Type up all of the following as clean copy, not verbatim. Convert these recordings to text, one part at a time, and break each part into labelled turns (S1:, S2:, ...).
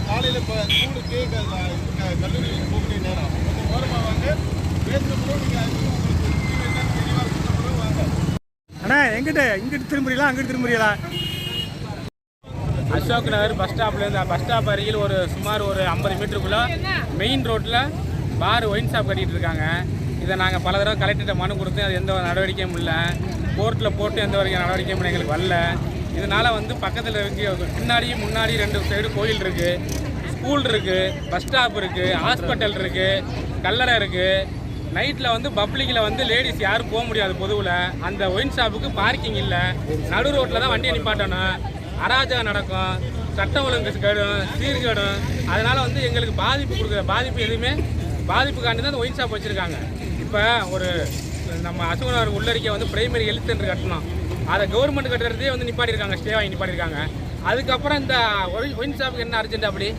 S1: காலையில் இப்போ ஸ்கூலுக்கு கல்லூரி போகக்கூடிய நேரம் கொஞ்சம் ஓரமாக வாங்க பேசுகிறப்போ நீங்கள் வாங்க.
S2: அண்ணா இங்கிட்டு திரும்புறீங்களா அங்கிட்டு திரும்புறீங்களா?
S3: Ashok Nagar bus ஸ்டாப்லேருந்து bus stop அருகில் சுமார் ஒரு 50 மீட்டருக்குள்ளே மெயின் ரோட்டில் பார் ஒயின் ஷாப் கட்டிகிட்டு இருக்காங்க. இதை நாங்கள் பல தடவை கலெக்டர்கிட்ட மனு கொடுத்து அது எந்த நடவடிக்கையும் இல்லை, கோர்ட்டில் போட்டு எந்த வரைக்கும் நடவடிக்கையும் எங்களுக்கு வரல. இதனால் பக்கத்தில் இருக்கு முன்னாடி 2 சைடு கோயில் இருக்குது, ஸ்கூல் இருக்குது, பஸ் ஸ்டாப் இருக்குது, ஹாஸ்பிட்டல் இருக்குது, கல்லறை இருக்குது. நைட்டில் பப்ளிக்கில் லேடிஸ் யாரும் போக முடியாது பொதுவில். அந்த ஒயின் ஷாப்புக்கு பார்க்கிங் இல்லை, நடு ரோட்டில் தான் வண்டியை நிப்பாட்டணும். அராஜகம் நடக்கும், சட்டம் ஒழுங்கு கேடும், சீர்கேடும். அதனால் எங்களுக்கு பாதிப்பு எதுவுமே பாதிப்புக்காண்டி தான் அந்த ஒயின் ஷாப் வச்சுருக்காங்க. இப்போ நம்ம அசோகநகர் உள்ளறிக்கை பிரைமரி ஹெல்த் சென்டர் கட்டணும், அதை கவர்மெண்ட் கட்டுறதே நிப்பாட்டியிருக்காங்க, ஸ்டே வாங்கி நிப்பாட்டியிருக்காங்க. அதுக்கப்புறம் இந்த ஒயின் ஷாப்புக்கு என்ன அர்ஜென்ட்? அப்படி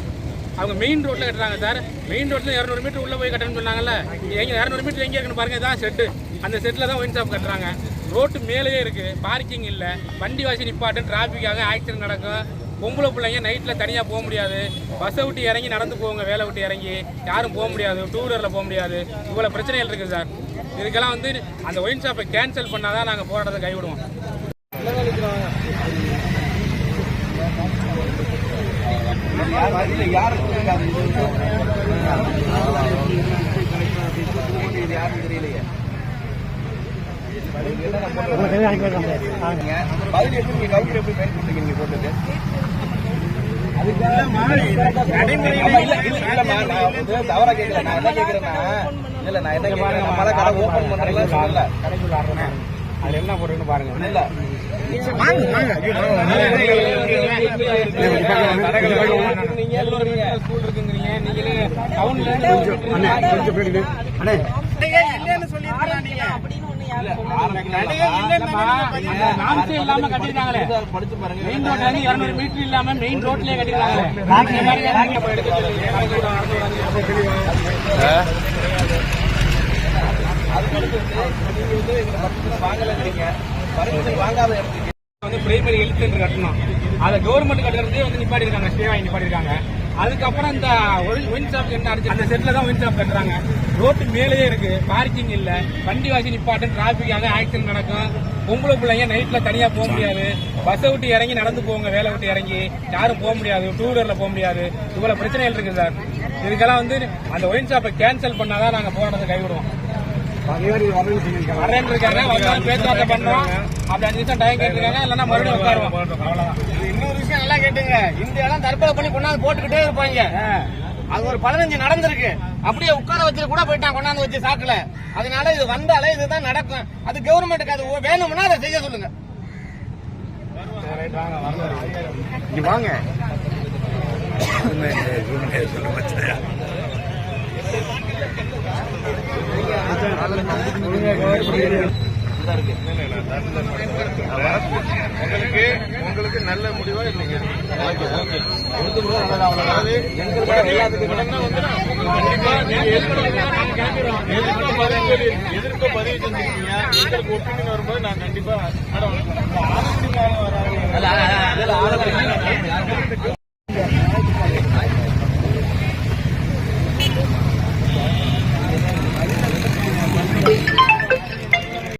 S3: அவங்க மெயின் ரோட்டில் கட்டுறாங்க சார். மெயின் ரோட்டில் 200 மீட்டர் உள்ளே போய் கட்டணும்னு சொன்னாங்கல்ல. எங்கே 200 மீட்டர் எங்கே இருக்குன்னு பாருங்கள், இதான் செட்டு. அந்த செட்டில் தான் ஒயின் ஷாப் கட்டுறாங்க. ரோட்டு மேலேயே இருக்குது, பார்க்கிங் இல்லை, வண்டி வாசி நிப்பாட்டு, டிராஃபிக்காக ஆக்சிடென்ட் நடக்கும். பொம்பளை பிள்ளைங்க நைட்டில் தனியாக போக முடியாது, பஸ்ஸை விட்டு இறங்கி நடந்து போவாங்க, வேலை விட்டு இறங்கி யாரும் போக முடியாது, 2 வீலரில் போக முடியாது. இவ்வளோ பிரச்சனைகள் இருக்குது சார். இதுக்கெல்லாம் அந்த ஒயின் ஷாப்பை கேன்சல் பண்ணால் தான் நாங்கள் போராட்டத்தை கைவிடுவோம்.
S1: தவறா கேட்கல. நான் என்ன கேட்கிறேன்னா இல்ல, நான் என்ன கேட்கிறேன், கடை ஓபன் பண்றதுல சொல்லல, கடைக்குள்ள ஆடுறேன்.
S3: அது என்ன போடுறதுன்னு பாருங்க.
S1: இல்ல
S3: ஸ்கூல் இருக்குங்கிறீங்க, நீங்களே டவுன்ல இல்லாம கட்டிருக்காங்களே,
S1: படிச்சு பாருங்க.
S3: மெயின் ரோட்ல 200 மீட்டர் இல்லாம மெயின் ரோட்லயே கட்டிருக்காங்களே. பிரைமரி ஹெல்த் சென்டர் கட்டணும், அதை கவர்மெண்ட் கட்டுறதே நிப்பாட்டிருக்காங்க, ஸ்டே வாங்கி நிப்பாட்டிருக்காங்க. அதுக்கப்புறம் இந்த ஒயின் ஷாப் என்ன அடிச்சு அந்த செட்டில் தான் ஒயின் ஷாப் கட்டுறாங்க. ரோட்டு மேலேயே இருக்கு, பார்க்கிங் இல்லை, வண்டி வாசி நிப்பாட்டு, டிராஃபிக்காக ஆக்சிடென்ட் நடக்கும். பொம்பளை பிள்ளைங்க நைட்டில் தனியாக போக முடியாது, பஸ்ஸை விட்டு இறங்கி நடந்து போவாங்க, வேலை விட்டு இறங்கி யாரும் போக முடியாது, 2 வீலரில் போக முடியாது. இவ்வளோ பிரச்சனைகள் இருக்குது சார். இதுக்கெல்லாம் அந்த ஒயின் ஷாப்பை கேன்சல் பண்ணாதான் நாங்கள் போராட்டத்தை கைவிடுவோம். வரேன்னு இருக்காங்க, வந்தாலும் பேச்சுவார்த்தை பண்றோம். அப்படி 5 நிமிஷம் டைம் கேட்டுருக்காங்க, இல்லைன்னா மறுபடியும் உட்காருவோம்.
S4: இன்னொரு விஷயம் நல்லா கேட்டுங்க, இந்த இடம் தற்கொலை பண்ணி கொண்டாந்து போட்டுக்கிட்டே இருப்பாங்க. அது ஒரு 15 நடந்திருக்கு. அப்படியே உட்கார வச்சு கூட போயிட்டான், கொண்டாந்து வச்சு சாக்கல. அதனால இது வந்தாலே இதுதான் நடக்கும். அது கவர்மெண்ட்டுக்கு அது வேணும்னா அதை செய்ய சொல்லுங்க.
S2: வாங்க
S1: உங்களுக்கு நல்ல முடிவா இல்லைங்க. எதிர்க்க பதிவு செஞ்சிருக்கீங்க, எங்களுக்கு ஒப்பீனியன் வரும்போது நான் கண்டிப்பா